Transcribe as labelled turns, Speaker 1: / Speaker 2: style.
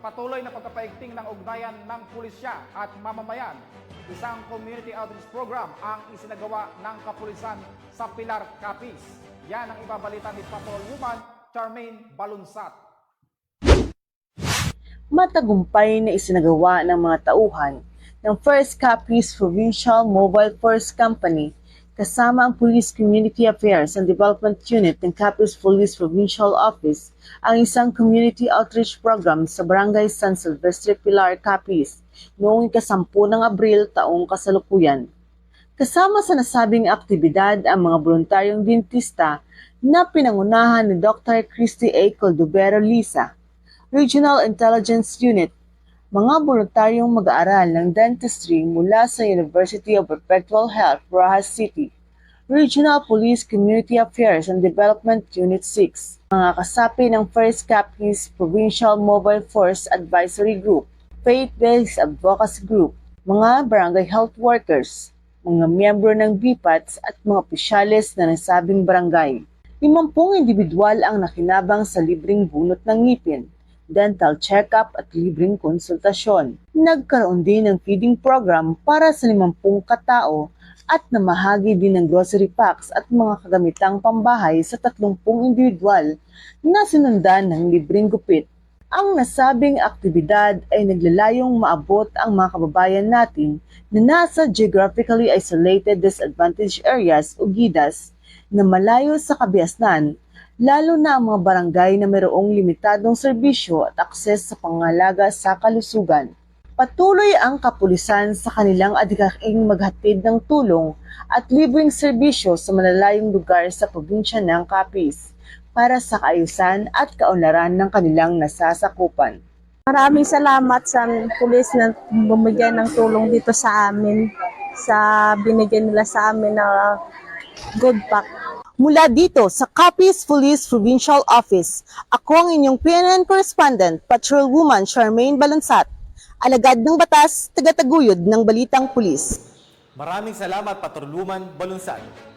Speaker 1: patuloy na pagpapaigting ng ugnayan ng pulisya at mamamayan, isang community outreach program ang isinagawa ng kapulisan sa Pilar, Capiz. Yan ang ibabalita ni Patrolwoman Charmaine Balunsat.
Speaker 2: Matagumpay na isinagawa ng mga tauhan ng First Capiz Provincial Mobile Force Company kasama ang Police Community Affairs and Development Unit ng Capiz Police Provincial Office ang isang community outreach program sa Barangay San Silvestre, Pilar, Capiz noong ika-10 ng Abril taong kasalukuyan. Kasama sa nasabing aktibidad ang mga voluntaryong dentista na pinangunahan ni Dr. Christy A. Coldovero Lisa, Regional Intelligence Unit, mga voluntaryong mag-aaral ng dentistry mula sa University of Perpetual Health, Rojas City, Regional Police Community Affairs and Development Unit 6, mga kasapi ng First Capiz Provincial Mobile Force Advisory Group, Faith-Based Advocacy Group, mga barangay health workers, mga miyembro ng BPATS at mga opisyales na nasabing barangay. 50 individual ang nakinabang sa libreng bunot ng ngipin, dental check-up at libreng konsultasyon. Nagkaroon din ng feeding program para sa 50 katao at namahagi din ng grocery packs at mga kagamitang pambahay sa 30 individual na sinundan ng libreng gupit. Ang nasabing aktibidad ay naglalayong maabot ang mga kababayan natin na nasa geographically isolated disadvantaged areas o GIDAs na malayo sa kabiasnan, lalo na ang mga barangay na mayroong limitadong serbisyo at akses sa pangangalaga sa kalusugan. Patuloy ang kapulisan sa kanilang adhikaing maghatid ng tulong at libreng serbisyo sa malalayong lugar sa probinsya ng Capiz para sa kaayusan at kaunlaran ng kanilang nasasakupan.
Speaker 3: Maraming salamat sa pulis na bumigay ng tulong dito sa amin, sa binigyan nila sa amin na good pack.
Speaker 2: Mula dito sa Capiz Police Provincial Office, ako ang inyong PNN correspondent, Patrolwoman Charmaine Balunsat, alagad ng batas, tagataguyod ng balitang pulis.
Speaker 4: Maraming salamat, Patrolwoman Balunsat.